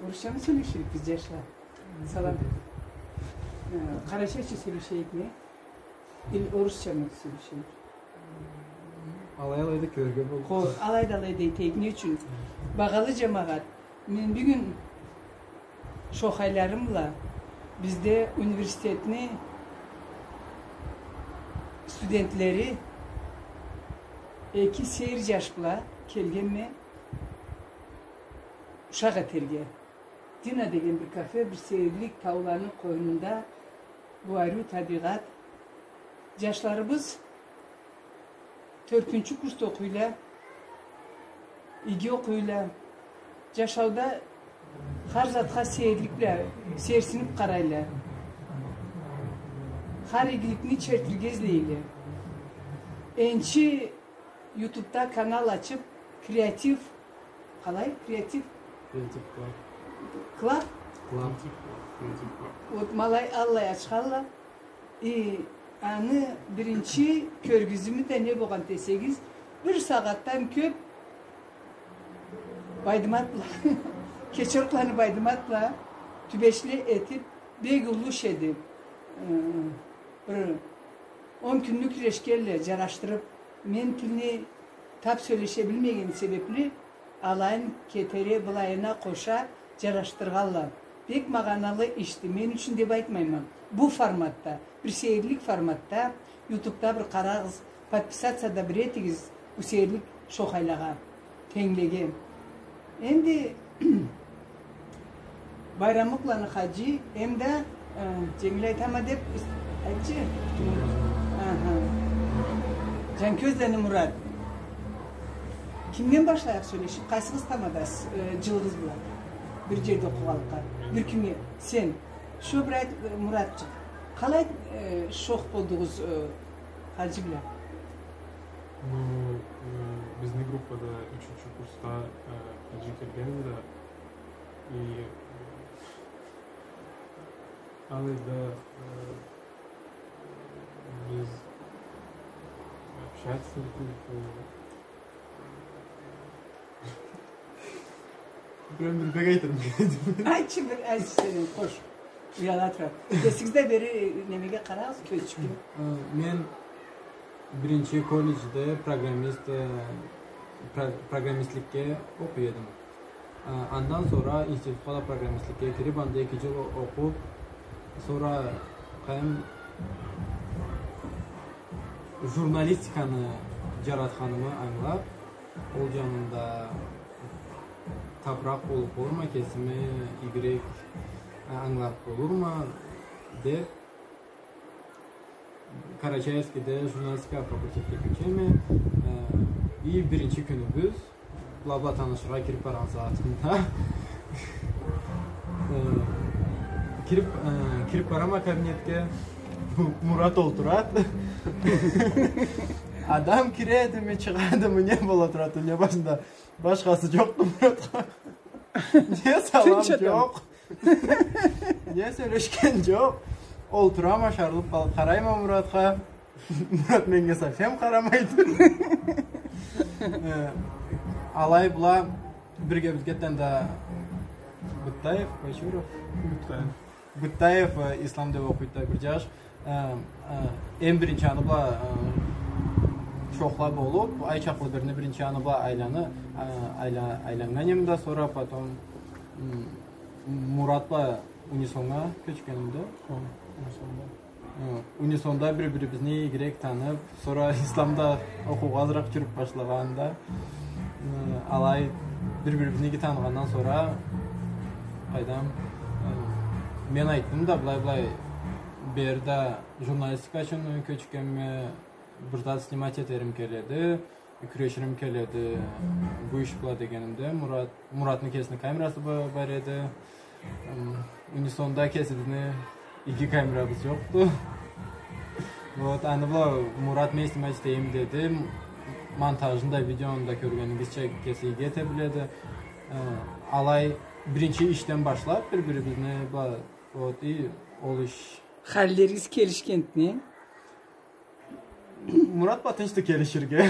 Orusça mı söyleşirik biz yaşlar? Salam. Karaçayçı söyleşirik mi? Orusça mı söyleşirik? Alay-alayda körgü buldu. Alay-alayda tekni üçün. Bağalı cemaat. Men bir gün şoxaylarımla bizde üniversitetini studentleri iki seyir yaşla kelgenme uşaq eterge. Dina degen bir kafe, bir seyirlik tavlanın koynunda bu ayrı tabiat. Yaşlarımız 4. kursda okuyla, 2 okuyla, yaşavda her zatqa seyirlikle, seyirsinip qarayla, her iyilikini çertirgezleyle. Ençi YouTube'da kanal açıp kreatif, kreatif Club. Malay Allah açqalla. Anı birinci körgüzümü de ne boğan desegiz, bir saattan köp baydımatla, keçorklarını baydımatla tübeşli etip begulluş edip 10 günlük reşkerle caraştırıp men tilini tap söyleşebilmegen sebepli alayın ketere bulayına koşa caraştırğalla. Pek mağanalı işti. Men üçün de baytmayman. Bu formatta, bir seyirlik formatta, YouTube'da bir qarağız, подписаться bir etigiz bu seyirlik şoxaylağa, tenglege. Endi bayramlıklarını hacı, hem de Cemil Aytama dep hacı. Can Közden'i Murat. Kimden başlayak söyleşip? Kaysınız tamadas, cılığız bular. Bir yerde okuvalıqqa. Bir kime sen, şu bir ayt Muratcık. Қалай шоқ болдыңыз Hacı bilen? Біздің группада 3-ші курста Hacı келгенде и алайда біз общаться Прям bir pek aytırım. Ayçı bir ayçı senin, hoş. Uyalatır. Sizde beri nemege qarağız, köz çıkıyor. Men birinci kollejde programmistlikке okuyordum. Ondan sonra institutga da programmistlikке kirip, anda 2 yıl okup, sonra hem jurnalistikani jaratganımı anglap, ol janında taprak olup olma kesimi Y anglap olur mu deb Karaçayevski'de jurnalistika fakültesine geçemi iyi birinci günümüz blabla tanışığa kirip baran saatinde kirip barama kabinetke Murat olturat adam kireydi mi çıkardı mı ne bolatıratı ne başında başkası yoktu Murat'a niye salam yok niye söyleşken yok olturama şarlıp karayma Murat'a Murat menge safem karamaydı alay bula birge bizgetten de Bıttayev Bıttayev İslam dev okuydu bir yaş en birinci anı bula çoxlab olup ayçaqlı birini birinci anı bula aylanganım da sonra potom Murat'la Unison'a köçkenimde. Unison'da bir-birimizni girek tanıp, sonra İslam'da okuğa azırak çürüp başlaganda alay bir-birimizni tanıgandan sonra aydam men aytdım da bulay berda jurnalistika üçün köçkenme burada snimat eterim keledi, küreşirim keledi bu iş bula degenimde Murat'ın kesini kamerası var edi. Unison'da kesildiğini 2 kameramız yoktu. Murat men istemay isteyim dedi. Montajında, videonda görgeningizçe kesiyi getebiledi. Alay birinci işten başlap bir-birimizni oluş. Halleriz kelişkentni. Murat batınçtı kelişirge.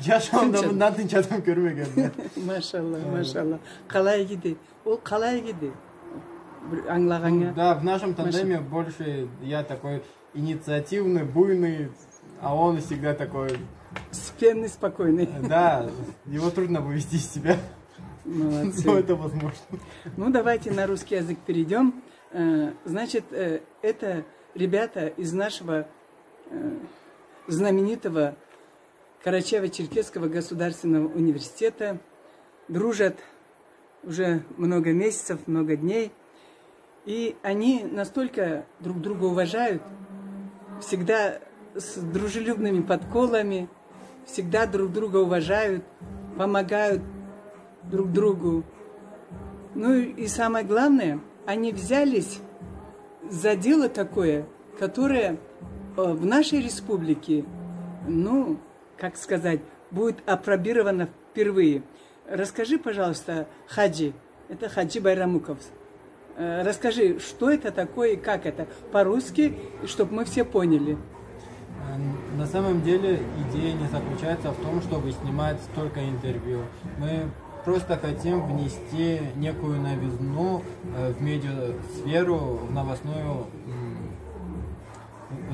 Жашауымда мындан тынч адам көрмөгөн. Машалла, машалла. Калай киди? Ол калай киди? Аңлаганга. Да, в нашем тандеме больше я такой инициативный, буйный, а он всегда такой... Степенный, спокойный. Да, его трудно вывести из себя. Молодцы. Но это возможно. Ну, давайте на русский язык перейдем. Значит, это ребята из нашего знаменитого Карачаево-Черкесского государственного университета дружат уже много месяцев, много дней. И они настолько друг друга уважают, всегда с дружелюбными подколами, всегда друг друга уважают, помогают друг другу. Ну и самое главное, они взялись за дело такое, которое в нашей республике, ну, как сказать, будет апробировано впервые. Расскажи, пожалуйста, Хаджи, это Хаджи Байрамуков. Расскажи, что это такое и как это, по-русски, чтобы мы все поняли. На самом деле идея не заключается в том, чтобы снимать столько интервью. Мы просто хотим внести некую новизну в медиасферу, в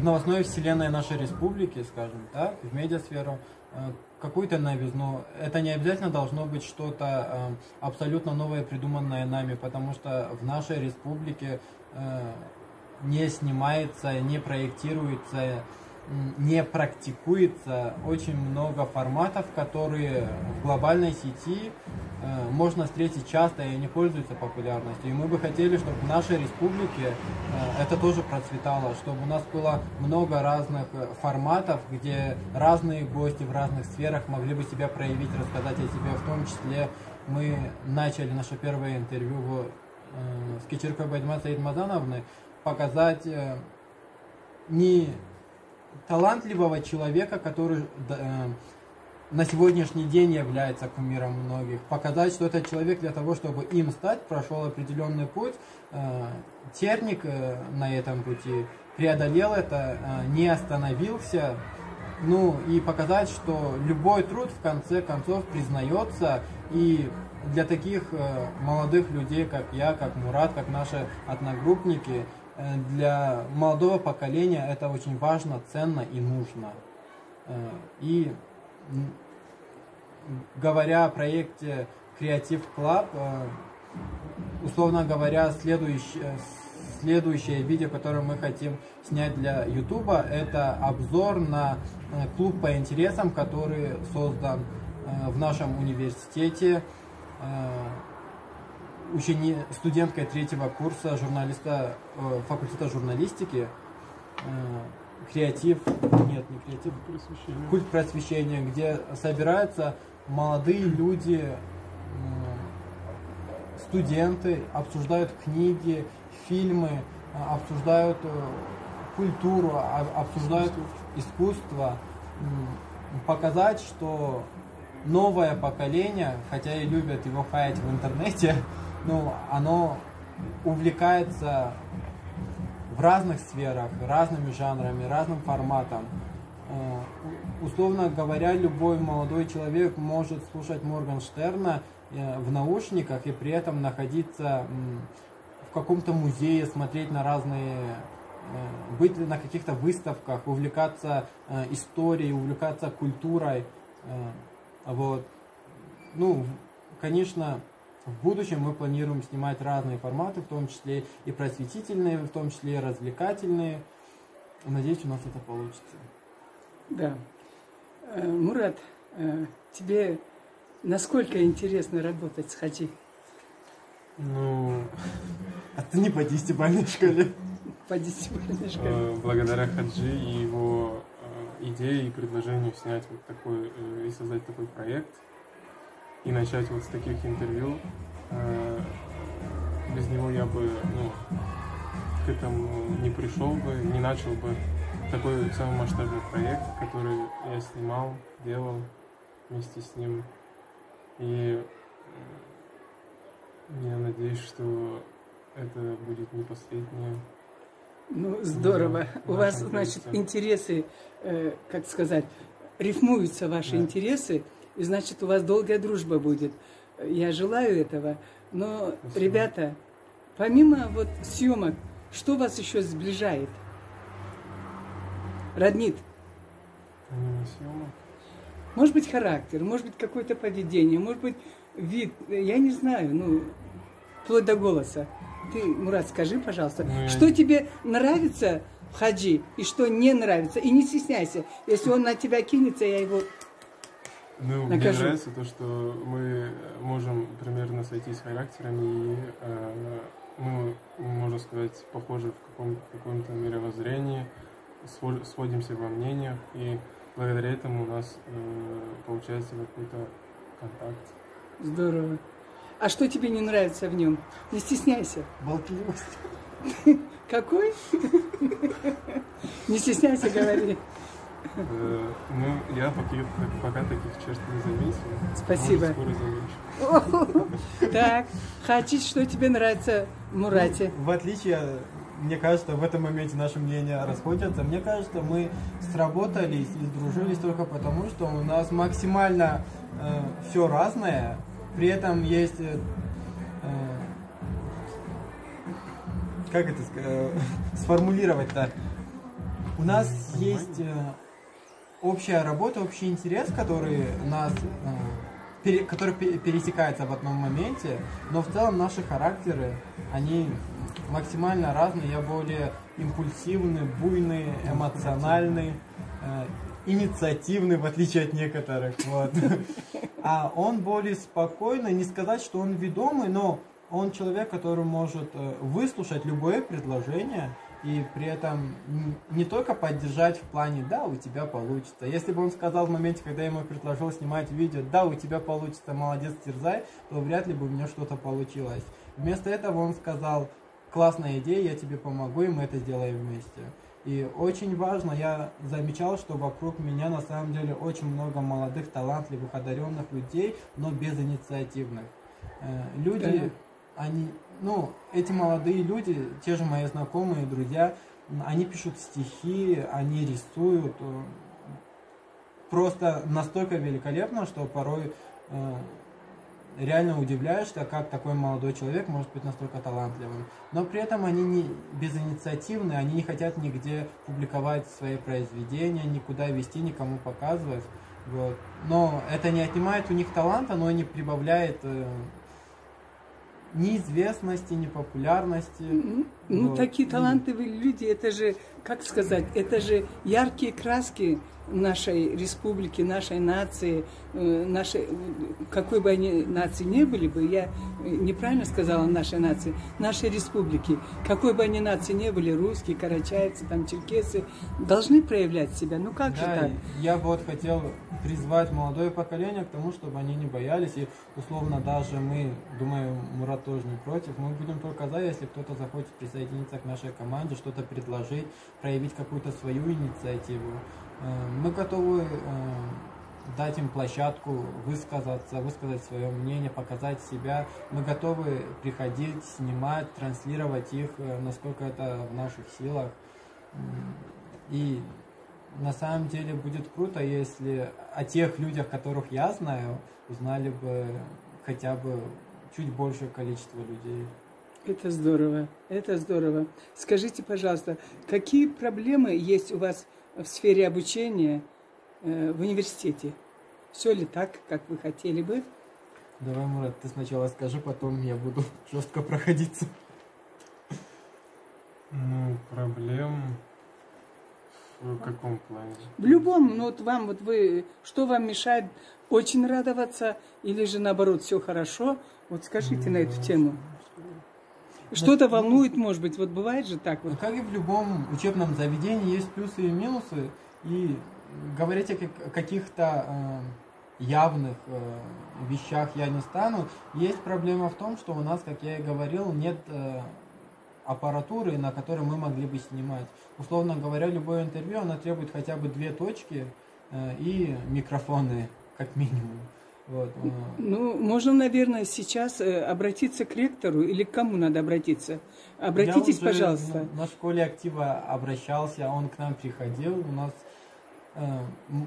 новостную вселенную нашей республики, скажем так, в медиасферу, какую-то новизну. Это не обязательно должно быть что-то абсолютно новое, придуманное нами, потому что в нашей республике не снимается, не проектируется, не практикуется очень много форматов, которые в глобальной сети можно встретить часто и они пользуются популярностью. И мы бы хотели, чтобы в нашей республике это тоже процветало, чтобы у нас было много разных форматов, где разные гости в разных сферах могли бы себя проявить, рассказать о себе. В том числе мы начали наше первое интервью с Кичеркой Байдма Саидмазановной показать не талантливого человека, который на сегодняшний день является кумиром многих. Показать, что этот человек для того, чтобы им стать, прошел определенный путь, терник на этом пути, преодолел это, не остановился. Ну и показать, что любой труд в конце концов признается, и для таких молодых людей, как я, как Мурат, как наши одногруппники, для молодого поколения это очень важно, ценно и нужно. И говоря о проекте Creative Club, условно говоря, следующее видео, которое мы хотим снять для YouTube, это обзор на клуб по интересам, который создан в нашем университете студенткой 3-го курса факультета журналистики, культ просвещения, где собираются молодые люди, студенты, обсуждают книги, фильмы, обсуждают культуру, обсуждают искусство, показать, что новое поколение, хотя и любят его хаять в интернете, но оно увлекается в разных сферах, разными жанрами, разным форматом. Условно говоря, любой молодой человек может слушать Моргенштерна в наушниках и при этом находиться в каком-то музее, смотреть на разные, быть на каких-то выставках, увлекаться историей, увлекаться культурой. Вот. Ну, конечно, в будущем мы планируем снимать разные форматы, в том числе и просветительные, в том числе и развлекательные. Надеюсь, у нас это получится. Да. Мурат, тебе насколько интересно работать с Хаджи? Ну... А ты не по 10-бальной шкале? По 10-бальной шкале. Благодаря Хаджи и его идее и предложению снять вот такой и создать такой проект и начать вот с таких интервью, без него я бы к этому не пришел бы, не начал бы такой самый масштабный проект, который я снимал, делал вместе с ним. И я надеюсь, что это будет не последнее. Ну, здорово. Да, у вас, значит, интересы, как сказать, рифмуются ваши Да. интересы, и значит, у вас долгая дружба будет. Я желаю этого. Но, Спасибо. ребята, помимо вот съемок, что вас еще сближает? Роднит? Помимо съемок. Может быть, характер, может быть, какое-то поведение, может быть, вид, я не знаю, ну, вплоть до голоса. Ты, Мурат, скажи, пожалуйста, Ну, что тебе нравится в хаджи и что не нравится? И не стесняйся. Если он на тебя кинется, я его... Ну, Накажу. мне нравится то, что мы можем примерно сойтись характерами, и мы, можно сказать, похожи в каком-то мировоззрении, сходимся во мнениях, и благодаря этому у нас получается какой-то контакт. Здорово. А что тебе не нравится в нем? Не стесняйся. Болтливость. Какой? Не стесняйся, говори. Ну, я пока таких черт не заметил. Спасибо. Может, скоро замечу. Так, Хачич, что тебе нравится в Мурате? В отличие, мне кажется, в этом моменте наши мнения расходятся. Мне кажется, мы сработались и сдружились только потому, что у нас максимально все разное. При этом есть, как это сформулировать-то? У нас есть общая работа, общий интерес, который нас, который пересекается в одном моменте, но в целом наши характеры, они максимально разные. Я более импульсивный, буйный, эмоциональный, инициативный, в отличие от некоторых. Вот. А он более спокойный, не сказать, что он ведомый, но он человек, который может выслушать любое предложение и при этом не только поддержать в плане «да, у тебя получится». Если бы он сказал в моменте, когда я ему предложил снимать видео «да, у тебя получится, молодец, дерзай», то вряд ли бы у меня что-то получилось. Вместо этого он сказал «классная идея, я тебе помогу, и мы это сделаем вместе». И очень важно, я замечал, что вокруг меня на самом деле очень много молодых, талантливых, одаренных людей, но безинициативных. Люди, они, ну, эти молодые люди, те же мои знакомые, друзья, они пишут стихи, они рисуют. Просто настолько великолепно, что порой реально удивляешься, как такой молодой человек может быть настолько талантливым. Но при этом они не безинициативны, они не хотят нигде публиковать свои произведения, никуда вести, никому показывать. Вот. Но это не отнимает у них таланта, но и не прибавляет ни известности, ни популярности. Ну, Вот. такие талантливые люди, это же, как сказать, это же яркие краски нашей республики, нашей нации, нашей, какой бы они нации не были бы, я неправильно сказала нашей нации, нашей республики, какой бы они нации не были, русские, карачаевцы, там, черкесы, должны проявлять себя. Ну как же так? Я вот хотел призвать молодое поколение к тому, чтобы они не боялись, и условно даже мы, думаю, Мурат тоже не против, мы будем только за, если кто-то захочет присоединиться к нашей команде, что-то предложить, проявить какую-то свою инициативу. Мы готовы дать им площадку высказаться, высказать свое мнение, показать себя. Мы готовы приходить, снимать, транслировать их, насколько это в наших силах. И на самом деле будет круто, если о тех людях, которых я знаю, узнали бы хотя бы чуть большее количество людей. Это здорово, это здорово. Скажите, пожалуйста, какие проблемы есть у вас в сфере обучения в университете? Все ли так, как вы хотели бы? Давай, Мурат, ты сначала скажи, потом я буду жестко проходиться. Ну, проблем в каком плане? В любом, ну вот вам, вот вы, что вам мешает очень радоваться, или же наоборот, все хорошо? Вот скажите на эту тему. Что-то волнует, может быть, вот бывает же так вот. Как и в любом учебном заведении, есть плюсы и минусы, и говорить о каких-то явных вещах я не стану. Есть проблема в том, что у нас, как я и говорил, нет аппаратуры, на которой мы могли бы снимать. Условно говоря, любое интервью, оно требует хотя бы 2 точки и микрофоны, как минимум. Вот. Ну, можно, наверное, сейчас обратиться к ректору, или к кому надо обратиться? Обратитесь, я уже пожалуйста. На школе актива обращался, он к нам приходил, у нас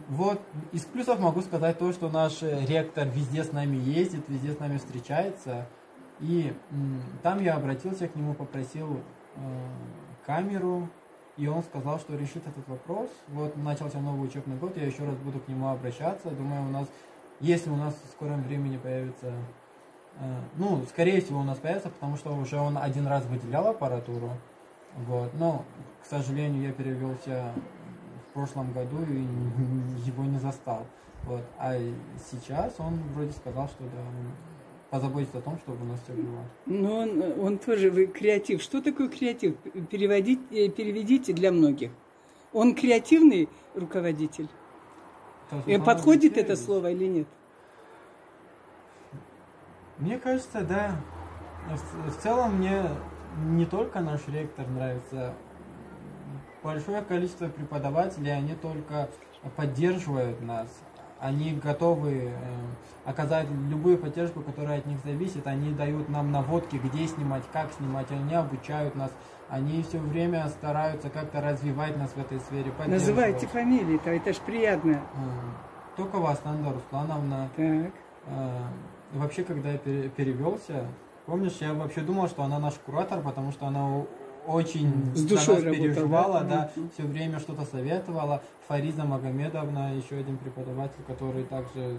Вот из плюсов могу сказать то, что наш ректор везде с нами ездит, везде с нами встречается. И там я обратился к нему, попросил камеру, и он сказал, что решит этот вопрос. Вот начался новый учебный год, я еще раз буду к нему обращаться. Думаю, если у нас в скором времени появится, скорее всего у нас появится, потому что уже он один раз выделял аппаратуру. Вот. Но, к сожалению, я перевелся в прошлом году и его не застал. Вот. А сейчас он вроде сказал, что да, позаботиться о том, чтобы у нас все было. Но он тоже креатив. Что такое креатив? Переведите для многих. Он креативный руководитель? Подходит это слово или нет? Мне кажется, да. В целом мне не только наш ректор нравится. Большое количество преподавателей, они только поддерживают нас. Они готовы оказать любую поддержку, которая от них зависит. Они дают нам наводки, где снимать, как снимать. Они обучают нас. Они все время стараются как-то развивать нас в этой сфере. Называйте фамилии-то, это ж приятно. Токова Асланда Руслановна. Так. Вообще, когда я перевелся, помнишь, я вообще думал, что она наш куратор, потому что она очень с душой за нас переживала, да, да? все время что-то советовала. Фариза Магомедовна, еще один преподаватель, который также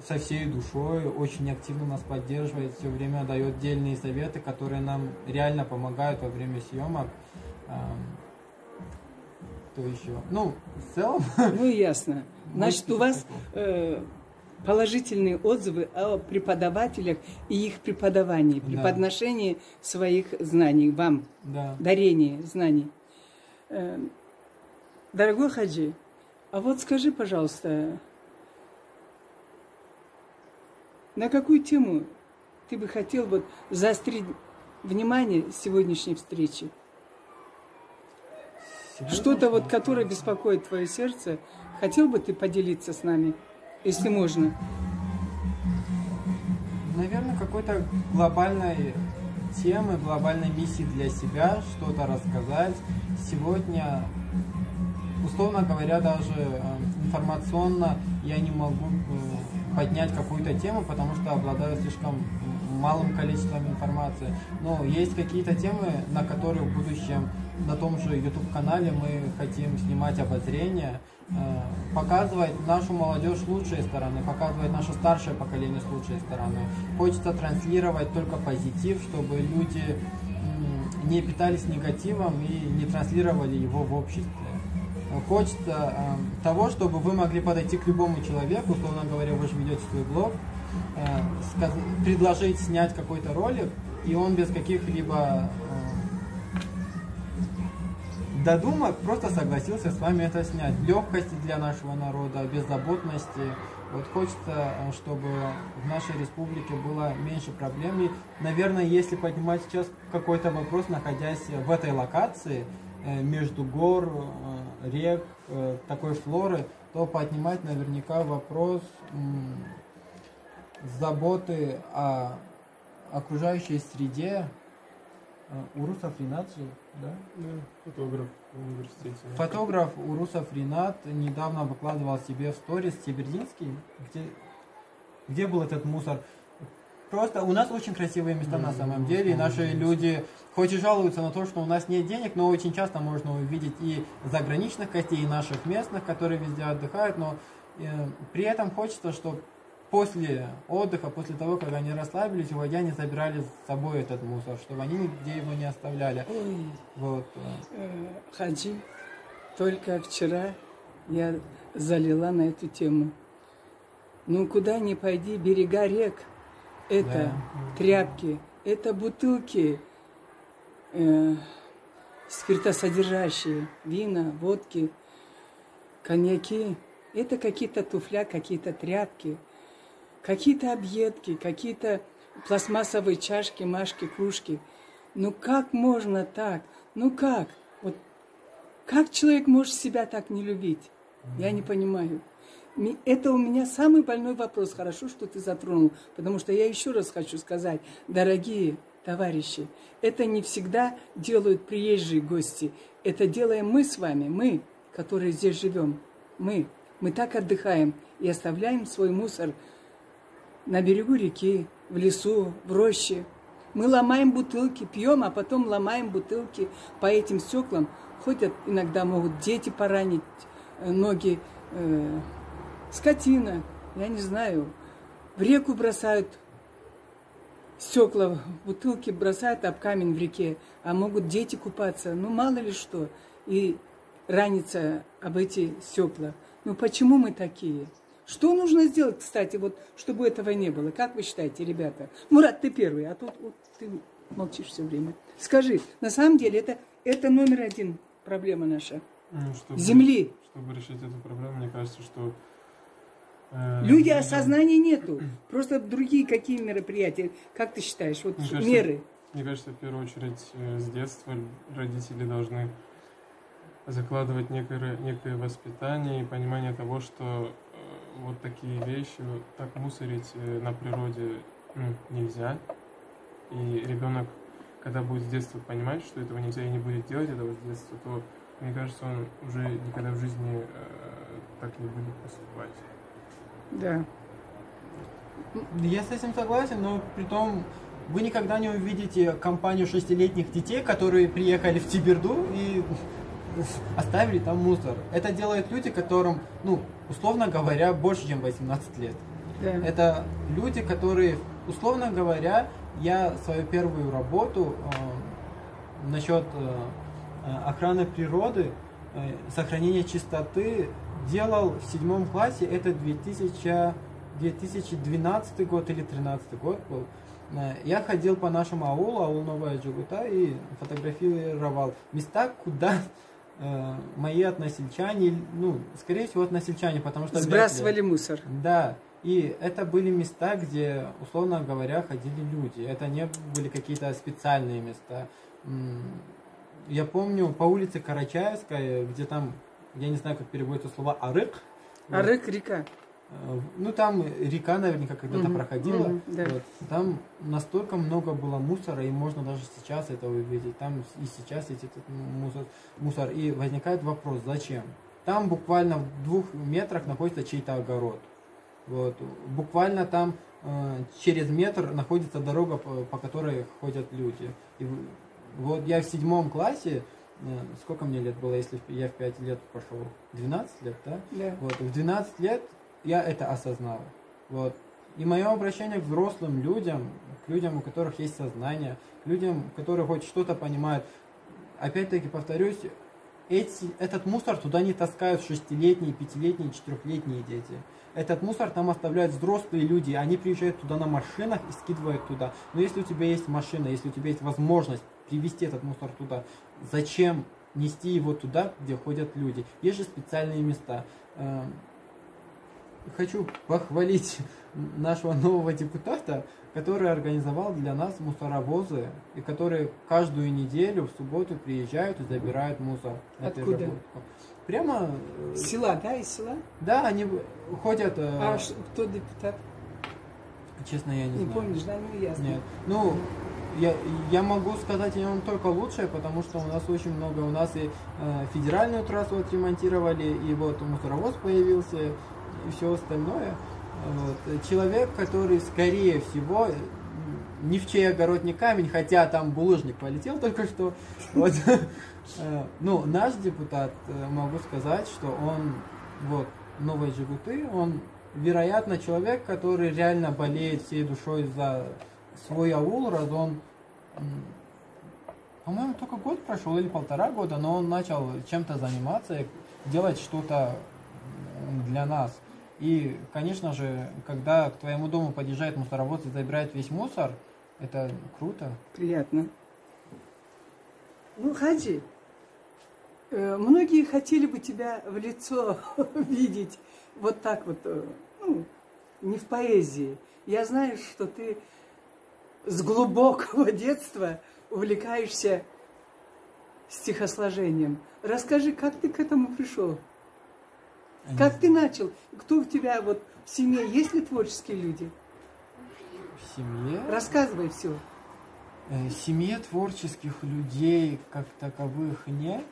со всей душой очень активно нас поддерживает, все время дает дельные советы, которые нам реально помогают во время съемок. Кто еще? В целом... Ясно. Значит, у вас положительные отзывы о преподавателях и их преподавании, преподношении своих знаний вам, дарении знаний. Дорогой Хаджи, а вот скажи, пожалуйста, на какую тему ты бы хотел заострить внимание сегодняшней встречи? Что-то которое беспокоит твое сердце, хотел бы ты поделиться с нами, если можно? Наверное, какой-то глобальной темы, глобальной миссии для себя, что-то рассказать. Сегодня, условно говоря, даже информационно я не могу поднять какую-то тему, потому что обладаю слишком малым количеством информации. Но есть какие-то темы, на которые в будущем на том же YouTube-канале мы хотим снимать обозрения, показывать нашу молодежь с лучшей стороны, показывать наше старшее поколение с лучшей стороны. Хочется транслировать только позитив, чтобы люди не питались негативом и не транслировали его в обществе. Хочется того, чтобы вы могли подойти к любому человеку, условно говоря, вы же ведете свой блог, предложить снять какой-то ролик, и он без каких-либо додумок просто согласился с вами это снять. Легкости для нашего народа, беззаботности. Вот хочется, чтобы в нашей республике было меньше проблем. И, наверное, если поднимать сейчас какой-то вопрос, находясь в этой локации, между гор, рек, такой флоры, то поднимать наверняка вопрос заботы о окружающей среде. Урусов Ринат же, да? Да, фотограф в университете. Фотограф Урусов Ринат недавно выкладывал себе в сторис Севердинский, где был этот мусор. Просто у нас очень красивые места на самом деле, и наши люди хоть и жалуются на то, что у нас нет денег, но очень часто можно увидеть и заграничных гостей, и наших местных, которые везде отдыхают, но при этом хочется, чтобы после отдыха, после того, как они расслабились, уходя, они забирали с собой этот мусор, чтобы они нигде его не оставляли. Вот. Хаджи, только вчера я залила на эту тему. Куда ни пойди, берега рек, это тряпки, это бутылки, спиртосодержащие, вина, водки, коньяки. Это какие-то туфля, какие-то тряпки, какие-то объедки, какие-то пластмассовые чашки, машки, кружки. Как можно так? Как? Как человек может себя так не любить? Я не понимаю. Это у меня самый больной вопрос. Хорошо, что ты затронул. Потому что я еще раз хочу сказать, дорогие товарищи, это не всегда делают приезжие гости. Это делаем мы с вами, мы, которые здесь живем. Мы так отдыхаем и оставляем свой мусор на берегу реки, в лесу, в роще. Мы ломаем бутылки, пьем, а потом ломаем бутылки по этим стеклам. Ходят, иногда могут дети поранить, ноги, скотина, я не знаю. В реку бросают стекла, бутылки бросают об камень в реке, а могут дети купаться, ну мало ли что, и раниться об эти стекла. Ну почему мы такие? Что нужно сделать, кстати, вот, чтобы этого не было? Как вы считаете, ребята? Мурат, ты первый, а тут вот, ты молчишь все время. Скажи, на самом деле это номер один проблема наша. Земли. Чтобы решить эту проблему, мне кажется, что... Люди осознания нету. Просто другие какие мероприятия? Как ты считаешь? Вот меры. Мне кажется, в первую очередь с детства родители должны закладывать некое воспитание и понимание того, что вот такие вещи, вот так мусорить на природе нельзя. И ребенок, когда будет с детства понимать, что этого нельзя и не будет делать этого с детства, то, мне кажется, он уже никогда в жизни так не будет поступать. Да. Я с этим согласен, но при том вы никогда не увидите компанию 6-летних детей, которые приехали в Тиберду и оставили там мусор. Это делают люди, которым, условно говоря, больше, чем 18 лет. Да. Это люди, которые, условно говоря, я свою первую работу насчет охраны природы, сохранения чистоты делал в 7 классе, это 2012 год или 2013 год был. Я ходил по нашему аул Новая Джигута, и фотографировал места, куда мои односельчане, скорее всего односельчане, потому что... Сбрасывали мусор. Да, и это были места, где, условно говоря, ходили люди. Это не были какие-то специальные места. Я помню по улице Карачаевская, где там, я не знаю, как переводится слово «арык». Арык, река. Там река наверняка когда-то проходила. Да. Вот. Там настолько много было мусора, и можно даже сейчас это увидеть. Там и сейчас есть этот мусор. И возникает вопрос, зачем? Там буквально в 2 метрах находится чей-то огород. Вот. Буквально там через метр находится дорога, по которой ходят люди. И вот я в 7 классе, сколько мне лет было, если я в 5 лет пошел? 12 лет, да? Да. Вот, в 12 лет я это осознал. Вот. И мое обращение к взрослым людям, к людям, у которых есть сознание, к людям, которые хоть что-то понимают. Опять-таки повторюсь, этот мусор туда не таскают 6-летние, 5-летние, 4-летние дети. Этот мусор там оставляют взрослые люди. Они приезжают туда на машинах и скидывают туда. Но если у тебя есть машина, если у тебя есть возможность привезти этот мусор туда, зачем нести его туда, где ходят люди? Есть же специальные места. Хочу похвалить нашего нового депутата, который организовал для нас мусоровозы, и которые каждую неделю в субботу приезжают и забирают мусор. Откуда? Прямо... С села, да, из села? Да, они ходят... А кто депутат? Честно, я не знаю. Не помнишь, да? Ну, ясно. Нет. Я могу сказать о нем только лучшее, потому что у нас очень много, у нас и федеральную трассу отремонтировали, и вот мусоровоз появился, и все остальное. Вот. Человек, который, скорее всего, ни в чей огород не камень, хотя там булыжник полетел только что. Вот. Наш депутат, могу сказать, что он, Новой Джигуты, он, вероятно, человек, который реально болеет всей душой за свой аул, раз он, по-моему, только год прошел или 1,5 года, но он начал чем-то заниматься, делать что-то для нас. И, конечно же, когда к твоему дому подъезжает мусоровоз и забирает весь мусор, это круто. Приятно. Хаджи, многие хотели бы тебя в лицо видеть вот так вот, не в поэзии. Я знаю, что ты с глубокого детства увлекаешься стихосложением. Расскажи, как ты к этому пришел? Как ты начал? Кто у тебя в семье? Есть ли творческие люди? В семье? Рассказывай все. В семье творческих людей как таковых нет.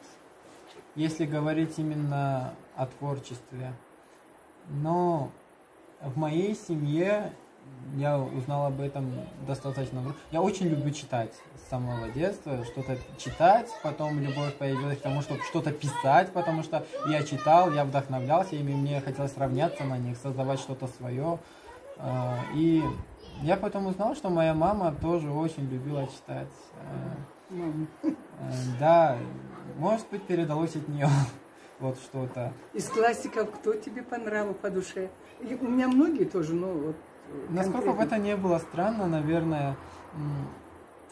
если говорить именно о творчестве. Но в моей семье я узнал об этом достаточно. Я очень люблю читать с самого детства, что-то читать, потом любовь появилась к тому, чтобы что-то писать, потому что я читал, я вдохновлялся, и мне хотелось равняться на них, создавать что-то свое. И я потом узнал, что моя мама тоже очень любила читать. Да, может быть, передалось от нее вот что-то. Из классиков кто тебе по нраву, по душе? И у меня многие тоже, но вот... Насколько бы это не было странно, наверное,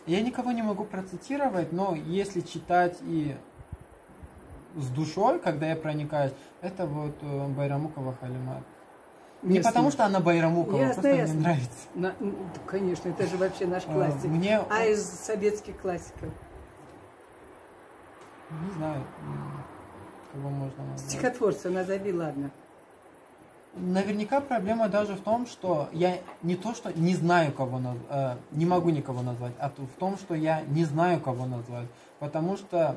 я никого не могу процитировать, но если читать и с душой, когда я проникаюсь, это вот Байрамукова Халимат. Не Ясно. потому что она Байрамукова, Ясно, просто ясно. мне нравится. Конечно, это же вообще наш классик. Мне... А из советских классиков? Не знаю, кого можно назвать. Стихотворца назови, ладно. Наверняка проблема даже в том, что я не то, что не знаю, кого назвать, не могу никого назвать, а в том, что я не знаю, кого назвать. Потому что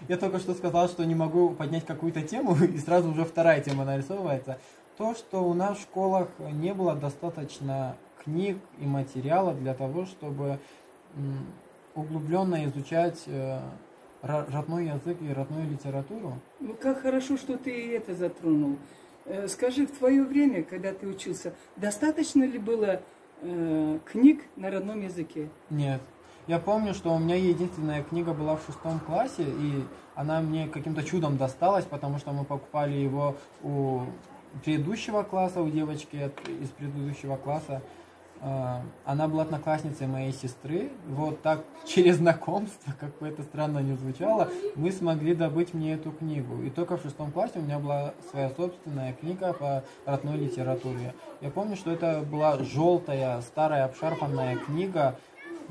я только что сказал, что не могу поднять какую-то тему, и сразу уже вторая тема нарисовывается. То, что у нас в школах не было достаточно книг и материала для того, чтобы углубленно изучать родной язык и родную литературу. Ну, как хорошо, что ты это затронул. Скажи, в твое время, когда ты учился, достаточно ли было книг на родном языке? Нет. Я помню, что у меня единственная книга была в 6 классе, и она мне каким-то чудом досталась, потому что мы покупали его у предыдущего класса, у девочки из предыдущего класса. Она была одноклассницей моей сестры. Вот так через знакомство, как бы это странно не звучало, мы смогли добыть мне эту книгу. И только в 6 классе у меня была своя собственная книга по родной литературе. Я помню, что это была желтая, старая, обшарпанная книга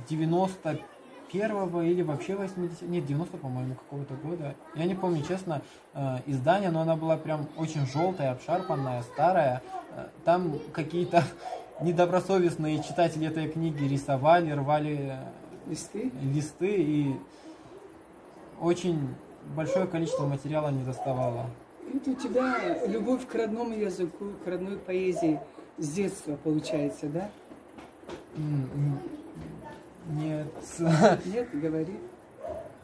91-го или вообще 80... Нет, 90, по-моему, какого-то года. Я не помню, честно, издание, но она была прям очень желтая, обшарпанная, старая. Там какие-то недобросовестные читатели этой книги рисовали, рвали листы и очень большое количество материала не доставало. Это у тебя любовь к родному языку, к родной поэзии с детства получается, да? Нет. Нет, говори.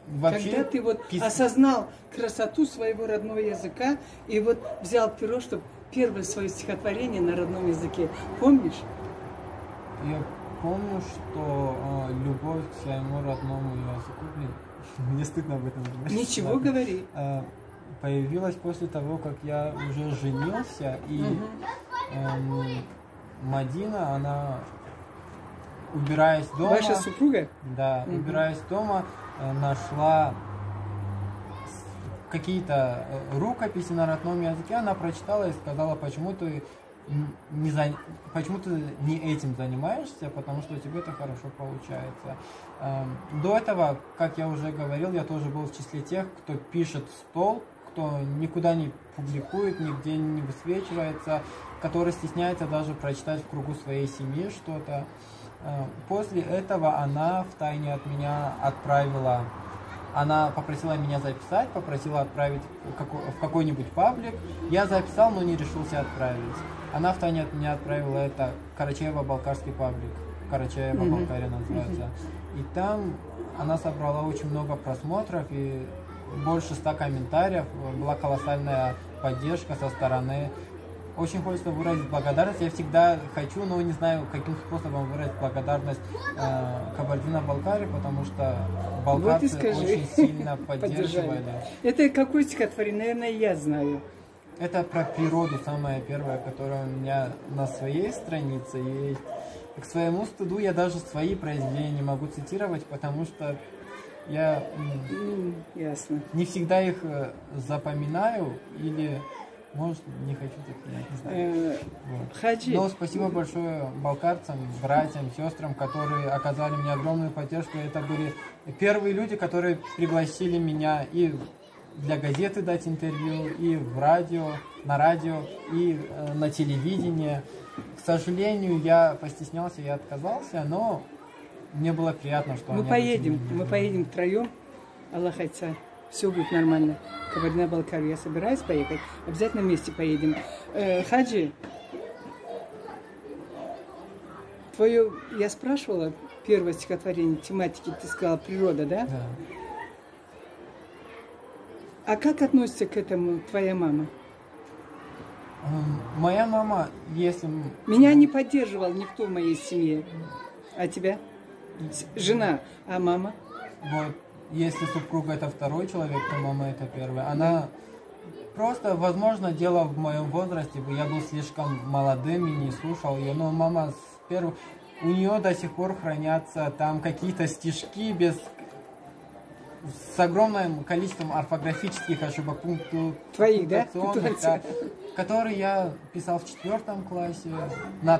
Вообще, когда ты вот осознал красоту своего родного языка и вот взял перо, чтобы первое свое стихотворение на родном языке. Помнишь? Я помню, что любовь к своему родному языку, мне стыдно об этом говорить. Ничего, говори. Появилась после того, как я уже женился, и Мадина, она, убираясь дома... Ваша супруга? Да, убираясь дома, нашла какие-то рукописи на родном языке, она прочитала и сказала, почему ты не этим занимаешься, потому что у тебя это хорошо получается. До этого, как я уже говорил, я тоже был в числе тех, кто пишет в стол, кто никуда не публикует, нигде не высвечивается, который стесняется даже прочитать в кругу своей семьи что-то. После этого она втайне от меня отправила. Она попросила меня записать, попросила отправить в какой-нибудь паблик. Я записал, но не решился отправить. Она втайне от меня отправила это Карачаево-Балкарский паблик. Карачаево-Балкария называется. И там она собрала очень много просмотров и больше 100 комментариев. Была колоссальная поддержка со стороны. Очень хочется выразить благодарность. Я всегда хочу, но не знаю, каким способом выразить благодарность Кабардино-Балкарии, потому что балкарцы вот очень сильно поддерживали. Это какое стихотворение? Наверное, я знаю. Это про природу, самое первое, которое у меня на своей странице есть. К своему стыду я даже свои произведения не могу цитировать, потому что я ясно. Не всегда их запоминаю или... Может, не хочу так, не знаю. Вот. Но спасибо большое балкарцам, братьям, сестрам, которые оказали мне огромную поддержку. Это были первые люди, которые пригласили меня и для газеты дать интервью, и в радио, на радио, и на телевидении. К сожалению, я постеснялся, я отказался, но мне было приятно, что мы поедем втроем, Аллах Айца. Все будет нормально. Кабардино-Балкарию я собираюсь поехать. Обязательно вместе поедем. Хаджи, твое, я спрашивала, первое стихотворение тематики, ты сказала, природа, да? Да. А как относится к этому твоя мама? Моя мама, если... Меня не поддерживал никто в моей семье. А тебя? Жена. А мама? Вот, если супруга это второй человек, то мама это первая. Она просто, возможно, дело в моем возрасте, я был слишком молодым и не слушал ее, но мама с первого... У нее до сих пор хранятся там какие-то стишки с огромным количеством орфографических ошибок, Твоих, да? Да, которые я писал в 4 классе, на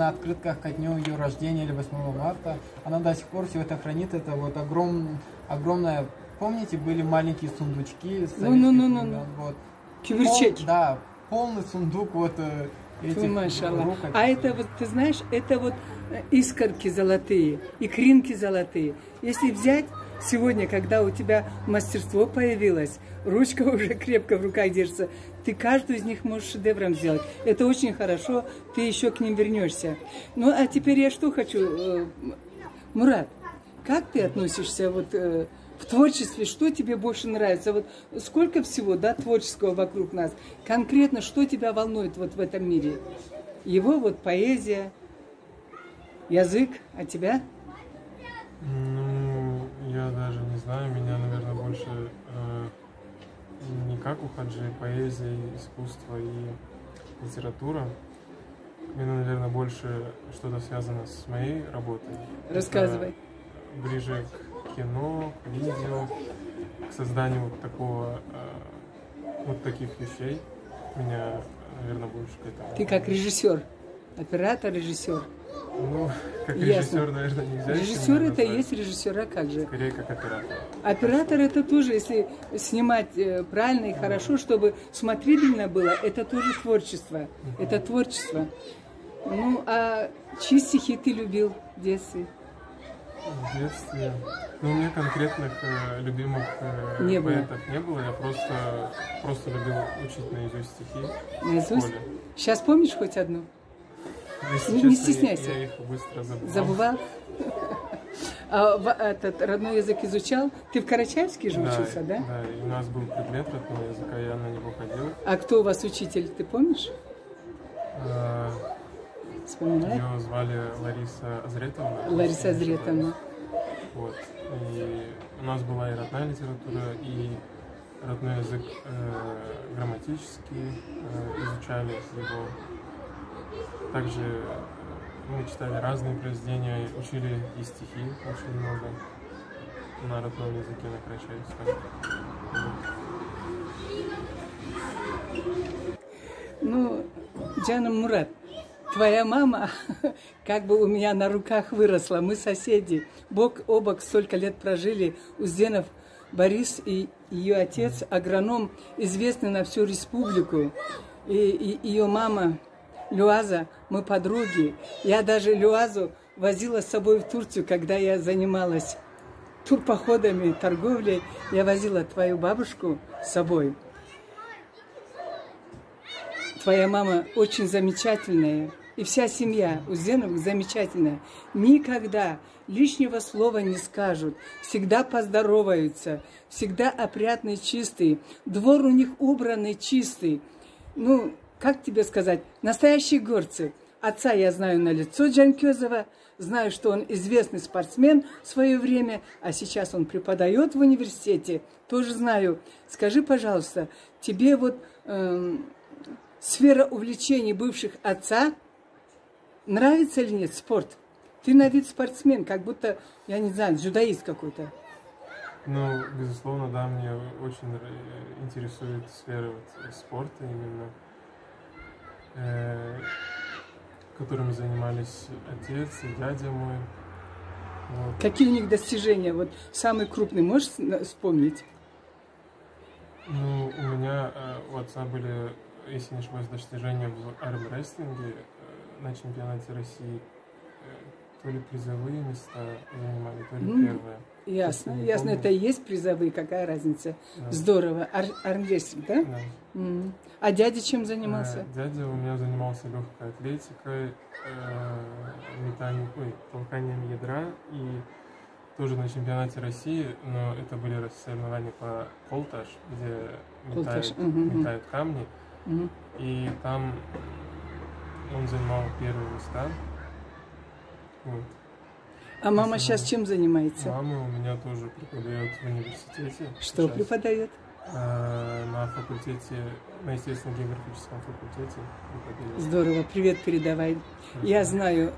открытках ко дню ее рождения или 8 марта. Она до сих пор все это хранит. Это вот огромная... Помните, были маленькие сундучки с советских времен? Вот. Киберчеки. Да, полный сундук вот этих рукописей. А это вот, ты знаешь, это вот искорки золотые, икринки золотые. Если взять сегодня, когда у тебя мастерство появилось, ручка уже крепко в руках держится, ты каждую из них можешь шедевром сделать. Это очень хорошо, ты еще к ним вернешься. Ну, а теперь я что хочу, Мурат, как ты относишься вот в творчестве, что тебе больше нравится? Вот сколько всего, да, творческого вокруг нас? Конкретно, что тебя волнует вот в этом мире? Его вот поэзия, язык, а тебя? Ну, я даже не знаю, меня, наверное, больше не как у Хаджи, поэзия, искусство и литература. Меня, наверное, больше что-то связано с моей работой. Рассказывай. Это ближе к кино, к видео, к созданию вот такого, вот таких вещей. Меня, наверное, больше к этому. Ты как режиссер, оператор, режиссер. Ну, как Ясно. режиссер, наверное, нельзя. Режиссер это и есть режиссер, а как же? Скорее, как оператор. Оператор это тоже, если снимать правильно и хорошо, чтобы смотрибельно было, это тоже творчество. Это творчество. Ну, а чьи стихи ты любил в детстве? В детстве, ну, у меня конкретных любимых поэтов не было. Я просто любил учить наизусть стихи. Наизусть? В школе. Сейчас помнишь хоть одну? Если Не честно, стесняйся. Я их быстро забывал. Забывал? А этот родной язык изучал? Ты в Карачаевске же учился, да? Да, и у нас был предмет родного языка, я на него ходил. А кто у вас учитель, ты помнишь? Вспоминай. Ее звали Лариса Азретовна. Лариса Азретовна. Вот. И у нас была и родная литература, и родной язык грамматический, изучали его. Также мы читали разные произведения, учили и стихи очень много на родном языке, на карачаевском. Ну, Джана Мурат, твоя мама как бы у меня на руках выросла. Мы соседи. Бок о бок столько лет прожили. Узденов Борис и ее отец, агроном, известный на всю республику. И ее мама Люаза, мы подруги. Я даже Люазу возила с собой в Турцию, когда я занималась турпоходами, торговлей. Я возила твою бабушку с собой. Твоя мама очень замечательная. И вся семья Узденовых замечательная. Никогда лишнего слова не скажут. Всегда поздороваются. Всегда опрятный, чистый. Двор у них убранный, чистый. Ну, как тебе сказать? Настоящие горцы. Отца я знаю на лицо Джанкезова. Знаю, что он известный спортсмен в свое время. А сейчас он преподает в университете. Тоже знаю. Скажи, пожалуйста, тебе вот... сфера увлечений бывших отца, нравится или нет спорт? Ты на вид спортсмен, как будто, я не знаю, дзюдоист какой-то. Ну, безусловно, да, мне очень интересует сфера вот спорта именно, которыми занимались отец и дядя мой. Вот. Какие у них достижения? Вот самый крупный, можешь вспомнить? Ну, у меня, у отца были, если не ошибаюсь, достижения в армрестлинге на чемпионате России. То ли призовые места занимали, то ли первые. Ясно, не ясно. помню. Это и есть призовые, какая разница. Да. Здорово. Армрестлинг, да? Да. А дядя чем занимался? Дядя у меня занимался легкой атлетикой, толканием ядра и тоже на чемпионате России, но это были соревнования по полтаж, где метают камни, и там он занимал первые места. Вот. А мама сейчас чем занимается? Мама у меня тоже преподает в университете. Что сейчас. преподает? На факультете, на естественно-географическом факультете преподает. Здорово, привет передавай. Я знаю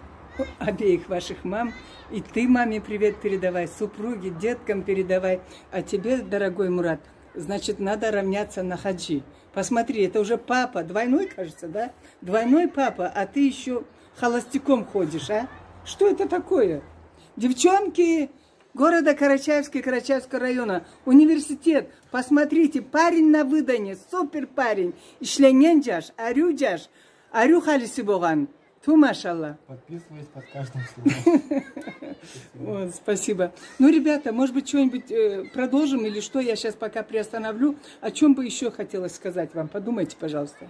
обеих ваших мам, и ты маме привет передавай, супруге, деткам передавай. А тебе, дорогой Мурат, значит, надо равняться на хаджи. Посмотри, это уже папа, двойной, кажется, да? Двойной папа, а ты еще холостяком ходишь, а? Что это такое? Девчонки города Карачаевского района, университет, посмотрите, парень на выдане, супер парень. Ишленген жаш, арю халиси боган. Ту, машалла. Подписываюсь под каждым словом. Вот, спасибо. Ну, ребята, может быть, что-нибудь продолжим или что? Я сейчас пока приостановлю. О чем бы еще хотелось сказать вам? Подумайте, пожалуйста.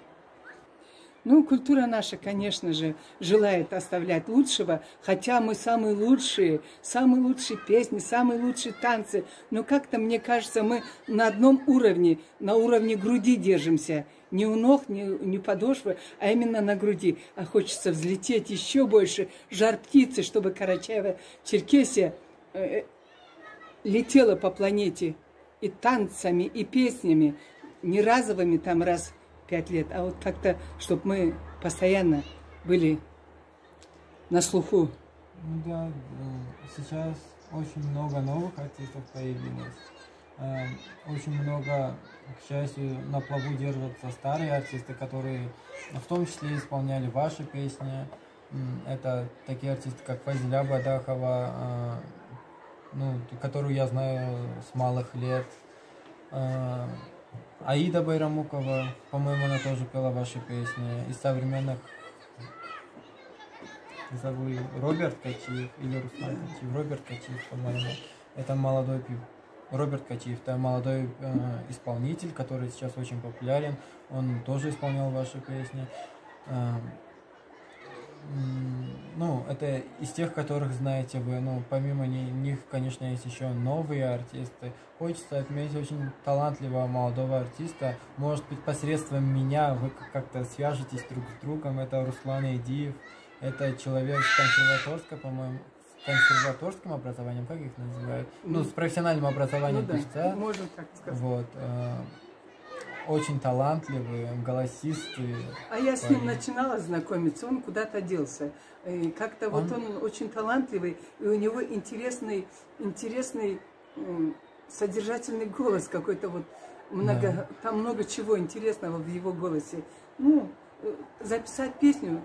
Ну, культура наша, конечно же, желает оставлять лучшего, хотя мы самые лучшие песни, самые лучшие танцы. Но как-то, мне кажется, мы на одном уровне, на уровне груди держимся. Не у ног, не подошвы, а именно на груди. А хочется взлететь еще больше, жар птицы, чтобы Карачаево-Черкесия летела по планете и танцами, и песнями, не разовыми там раз 5 лет, а вот как-то, чтобы мы постоянно были на слуху. Ну да, сейчас очень много новых артистов появилось. Очень много, к счастью, на плаву держатся старые артисты, которые в том числе исполняли ваши песни. Это такие артисты, как Фазиля Бадахова, которую я знаю с малых лет. Аида Байрамукова, по-моему, она тоже пела ваши песни. Из современных зовут Роберт Качиев или Руслан Качиев. Роберт Качиев, по-моему, это молодой Роберт Качиев, это молодой исполнитель, который сейчас очень популярен. Он тоже исполнял ваши песни. Это из тех, которых знаете вы. Но помимо них, конечно, есть еще новые артисты. Хочется отметить очень талантливого молодого артиста. Может быть, посредством меня вы как-то свяжетесь друг с другом. Это Руслан Эдиев. Это человек с консерваторского, по-моему, с консерваторским образованием, как их называют? С профессиональным образованием певца. Можно так сказать. Вот. Очень талантливый, голосистый. А я с ним начинала знакомиться, он куда-то делся. Как-то он очень талантливый, и у него интересный содержательный голос какой-то вот. Там много чего интересного в его голосе. Записать песню,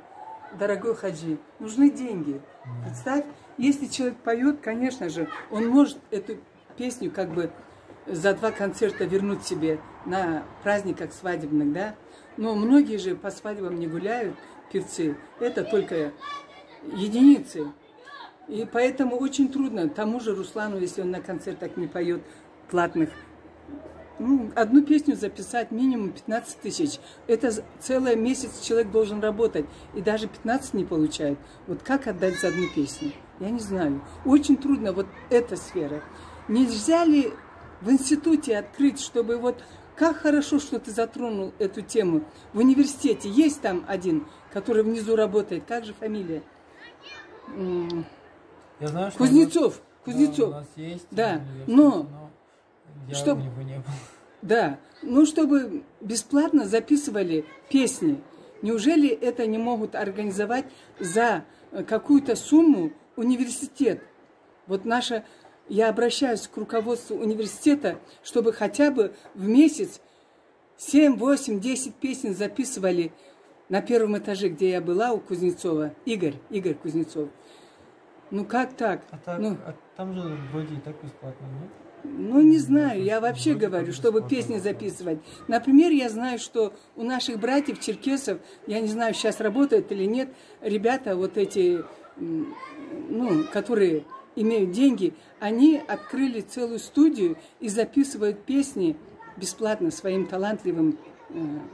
дорогой хаджи, нужны деньги. Представь, если человек поет, конечно же, он может эту песню как бы за 2 концерта вернуть себе на праздниках свадебных, да? Но многие же по свадьбам не гуляют, певцы. Это только единицы. И поэтому очень трудно тому же Руслану, если он на концертах не поет платных, одну песню записать минимум 15 тысяч. Это целый месяц человек должен работать. И даже 15 не получает. Вот как отдать за одну песню? Я не знаю. Очень трудно вот эта сфера. Нельзя ли в институте открыть, чтобы вот как хорошо, что ты затронул эту тему. В университете есть там один, который внизу работает. Как же фамилия? Я знаю, что Кузнецов. Да, у нас есть. Да, но я чтобы, у него не был. Да, чтобы бесплатно записывали песни. Неужели это не могут организовать за какую-то сумму университет? Вот я обращаюсь к руководству университета, чтобы хотя бы в месяц 7, 8, 10 песен записывали на 1-м этаже, где я была, у Кузнецова. Игорь Кузнецов. Как так? Там же вроде и так бесплатно, нет? Не знаю, я вообще говорю, чтобы песни записывать. Например, я знаю, что у наших братьев-черкесов, я не знаю, сейчас работает или нет, ребята вот эти, которые имеют деньги, они открыли целую студию и записывают песни бесплатно своим талантливым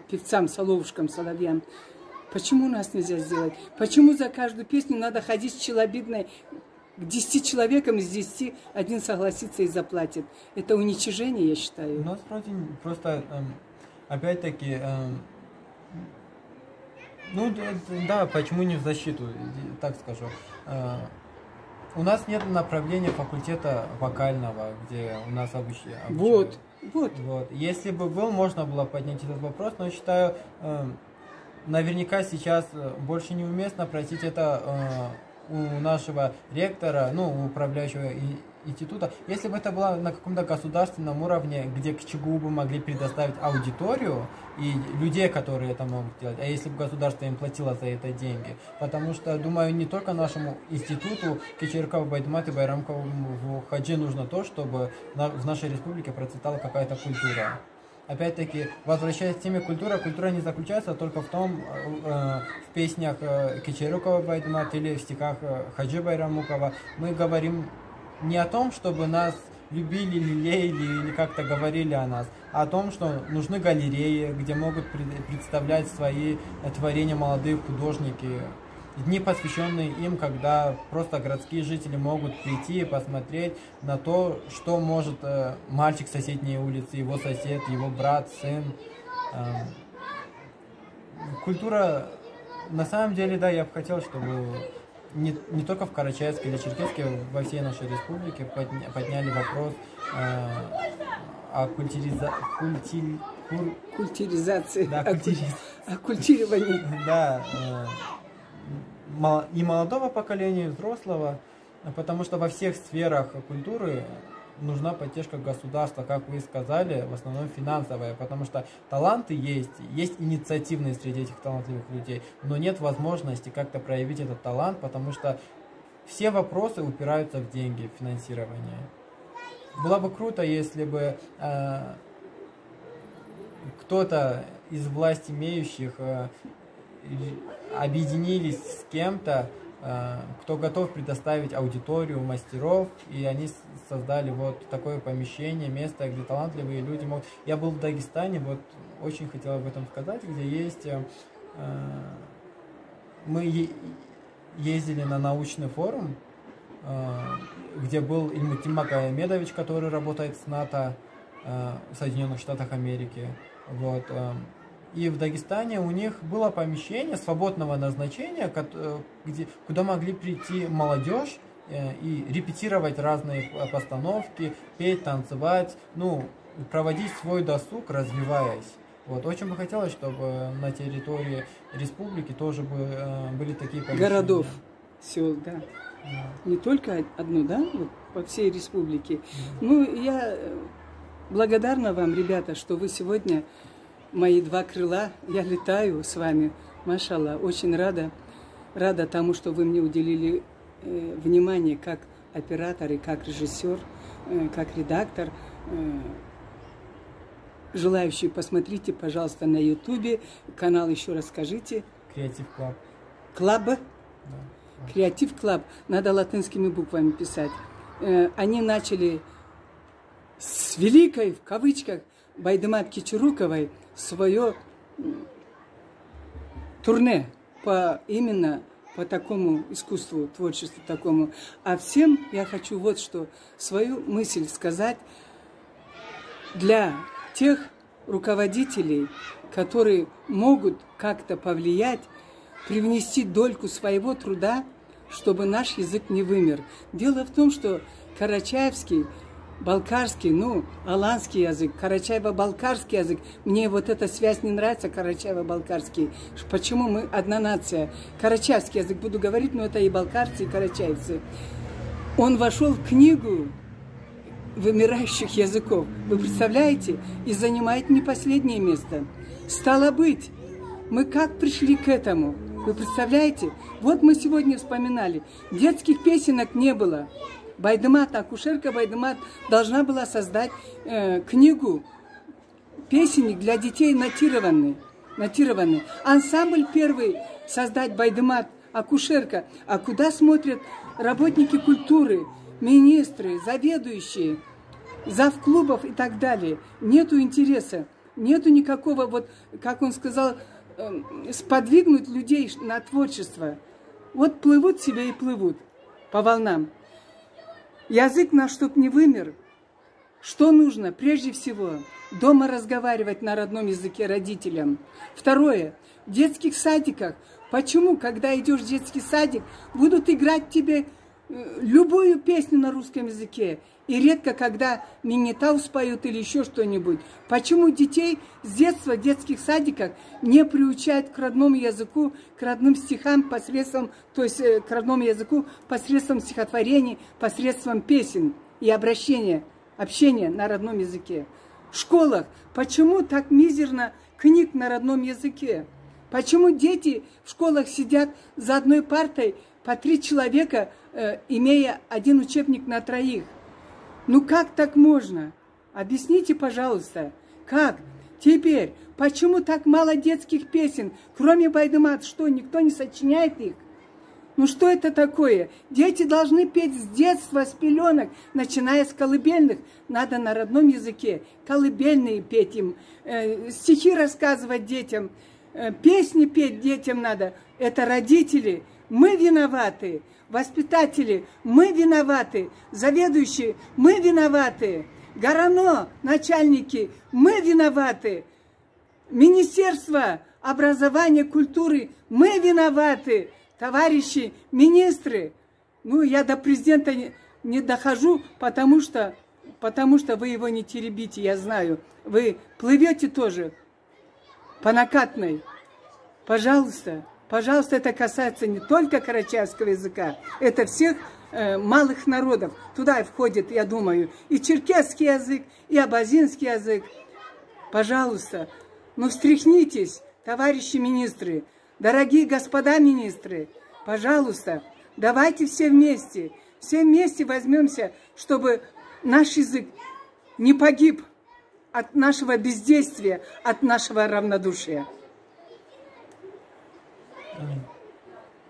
певцам, соловушкам, соловьям. Почему у нас нельзя сделать? Почему за каждую песню надо ходить с челобитной к 10 человекам, из 10 один согласится и заплатит? Это уничижение, я считаю. У нас вроде просто, опять-таки, ну да, почему не в защиту, так скажу. У нас нет направления факультета вокального, где у нас обучают. Вот. Если бы был, можно было поднять этот вопрос, но я считаю, наверняка сейчас больше неуместно просить это у нашего ректора, ну, у управляющего института. Если бы это было на каком-то государственном уровне, где к ЧГУ бы могли предоставить аудиторию и людей, которые это могут делать, а если бы государство им платило за это деньги. Потому что, думаю, не только нашему институту Кечерекова, Байдмат и Байрамкову Хаджи нужно то, чтобы в нашей республике процветала какая-то культура. Опять-таки, возвращаясь к теме культуры, культура не заключается только в том, в песнях Кечерекова Байдмат или в стихах Хаджи Байрамукова. Мы говорим не о том, чтобы нас любили, лелеяли или как-то говорили о нас, а о том, что нужны галереи, где могут представлять свои творения молодые художники. Дни, посвященные им, когда просто городские жители могут прийти и посмотреть на то, что может мальчик с соседней улицы, его сосед, его брат, сын. Культура, на самом деле, да, я бы хотел, чтобы не только в Карачаевске или Черкесске, во всей нашей республике подняли вопрос о культуризации, да, о культивировании. Да, и молодого поколения, и взрослого, потому что во всех сферах культуры нужна поддержка государства, как вы сказали, в основном финансовая, потому что таланты есть инициативные среди этих талантливых людей, но нет возможности как-то проявить этот талант, потому что все вопросы упираются в деньги, в финансирование. Было бы круто, если бы кто-то из власть имеющих объединились с кем-то, кто готов предоставить аудиторию мастеров, и они создали вот такое помещение, место, где талантливые люди могут... Я был в Дагестане, вот очень хотел об этом сказать, где есть... Мы ездили на научный форум, где был Ильмутин Магомедович, который работает с НАТО в Соединенных Штатах Америки. Вот. И в Дагестане у них было помещение свободного назначения, куда могли прийти молодежь и репетировать разные постановки, петь, танцевать, ну, проводить свой досуг, развиваясь. Вот. Очень бы хотелось, чтобы на территории республики тоже были такие помещения. Городов, сел, да. Не только одну, да, вот по всей республике. Ну, я благодарна вам, ребята, что вы сегодня... Мои два крыла, я летаю с вами, машалла, очень рада тому, что вы мне уделили внимание как оператор и как режиссер, как редактор. Желающие, посмотрите, пожалуйста, на ютубе, канал еще раз скажите. Креатив Клаб. Клаб? Да. Креатив Клаб, надо латинскими буквами писать. Они начали с великой, в кавычках, Байдмат Кечеруковой свое турне именно по такому искусству, творчеству такому. А всем я хочу вот что, свою мысль сказать для тех руководителей, которые могут как-то повлиять, привнести дольку своего труда, чтобы наш язык не вымер. Дело в том, что карачаевский, балкарский, ну, аланский язык, карачаево-балкарский язык. Мне вот эта связь не нравится, карачаево-балкарский. Почему мы одна нация? Карачаевский язык буду говорить, но это и балкарцы, и карачаевцы. Он вошел в книгу вымирающих языков. Вы представляете? И занимает не последнее место. Стало быть, мы как пришли к этому? Вы представляете? Вот мы сегодня вспоминали. Детских песенок не было. Байдмат, акушерка Байдмат должна была создать книгу песенник для детей нотированный. Ансамбль первый создать Байдмат, акушерка. А куда смотрят работники культуры? министры, заведующие, завклубов и так далее. Нету интереса, нету никакого, вот, как он сказал, сподвигнуть людей на творчество. Вот плывут себе и плывут по волнам. Язык наш, чтоб не вымер, что нужно? Прежде всего, дома разговаривать на родном языке родителям. Второе, в детских садиках. Почему, когда идешь в детский садик, будут играть тебе любую песню на русском языке? И редко, когда мини-таус поют или еще что-нибудь. Почему детей с детства в детских садиках не приучают к родному языку, к родным стихам посредством, то есть к родному языку посредством стихотворений, посредством песен и общения на родном языке? В школах почему так мизерно книг на родном языке? Почему дети в школах сидят за одной партой по 3 человека, имея один учебник на 3? Ну как так можно? Объясните, пожалуйста, как? Теперь, почему так мало детских песен? Кроме Байдымат, что, никто не сочиняет их? Ну что это такое? Дети должны петь с детства, с пеленок, начиная с колыбельных. Надо на родном языке колыбельные петь им, стихи рассказывать детям, песни петь детям надо. Это родители. Мы виноваты. Воспитатели, мы виноваты. Заведующие, мы виноваты. Горано, начальники, мы виноваты. Министерство образования, культуры, мы виноваты. Товарищи министры, ну я до президента не дохожу, потому что вы его не теребите, я знаю. Вы плывете тоже по накатной. Пожалуйста. Пожалуйста, это касается не только карачаевского языка, это всех малых народов. Туда входит, я думаю, и черкесский язык, и абазинский язык. Пожалуйста, ну встряхнитесь, товарищи министры, дорогие господа министры, пожалуйста, давайте все вместе возьмемся, чтобы наш язык не погиб от нашего бездействия, от нашего равнодушия.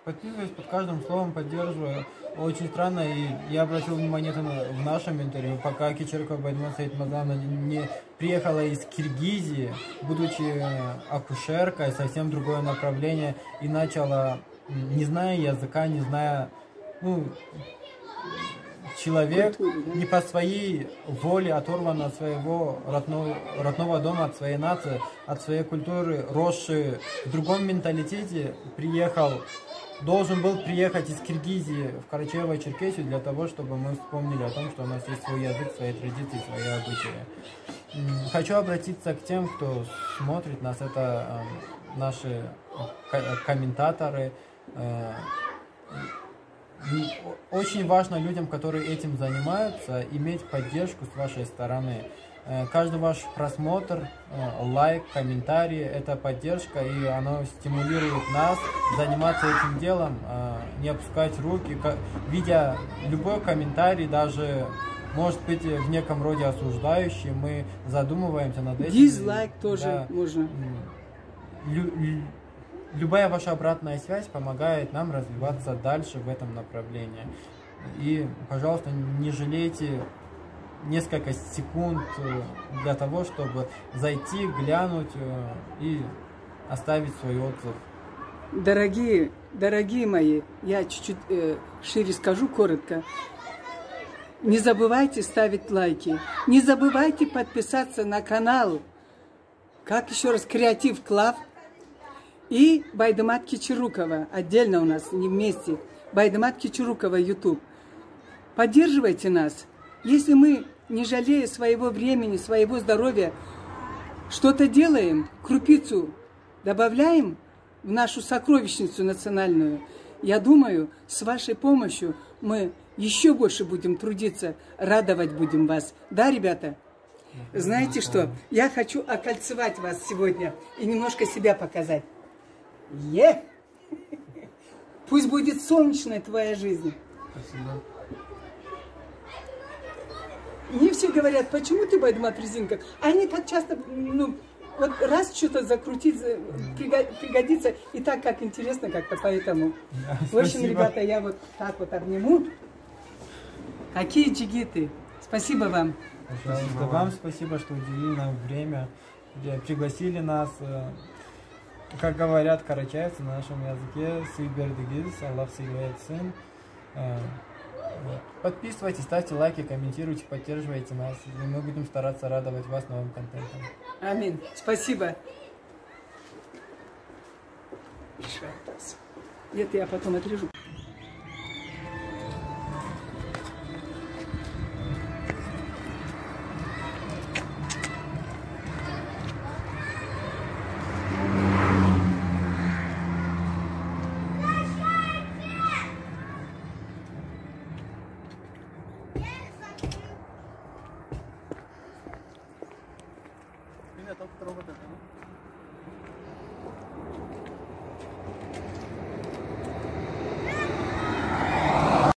Подписываюсь под каждым словом, поддерживаю. Очень странно, и я обратил внимание в нашем интервью, пока Кечеркова Байдымат Саидмазановна не приехала из Киргизии, будучи акушеркой, совсем другое направление, и начала, не зная языка, не зная, ну, человек не по своей воле оторван от своего родного дома, от своей нации, от своей культуры, росший в другом менталитете, должен был приехать из Киргизии в Карачаево-Черкесию для того, чтобы мы вспомнили о том, что у нас есть свой язык, свои традиции, свои обычаи. Хочу обратиться к тем, кто смотрит нас, это наши комментаторы. Очень важно людям, которые этим занимаются, иметь поддержку с вашей стороны. Каждый ваш просмотр, лайк, комментарий – это поддержка, и оно стимулирует нас заниматься этим делом, не опускать руки. Видя любой комментарий, даже может быть в неком роде осуждающий, мы задумываемся над этим. Дизлайк тоже да, можно. Любая ваша обратная связь помогает нам развиваться дальше в этом направлении. И, пожалуйста, не жалейте несколько секунд для того, чтобы зайти, глянуть и оставить свой отзыв. Дорогие мои, я чуть-чуть шире скажу, коротко. Не забывайте ставить лайки, не забывайте подписаться на канал, как еще раз, Креатив Клав и Байдымат Кечерукова, отдельно у нас, не вместе, Байдымат Кечерукова, YouTube. Поддерживайте нас. Если мы, не жалея своего времени, своего здоровья, что-то делаем, крупицу добавляем в нашу сокровищницу национальную, я думаю, с вашей помощью мы еще больше будем трудиться, радовать будем вас. Да, ребята? Знаете что? Я хочу окольцевать вас сегодня и немножко себя показать. Пусть будет солнечная твоя жизнь. Спасибо. Мне все говорят, почему ты, Байдымат, резинка? Они так часто, ну, вот раз что-то закрутить, пригодится, и так как интересно как-то, поэтому. Да, в общем, ребята, я вот так вот обниму. Какие джигиты. Спасибо вам. Пожалуйста, вам спасибо, что уделили нам время, пригласили нас. Как говорят карачаевцы на нашем языке, Суйбердигиз, Аллах сыйлайтсын. Подписывайтесь, ставьте лайки, комментируйте, поддерживайте нас. И мы будем стараться радовать вас новым контентом. Аминь. Спасибо. Это я потом отрежу.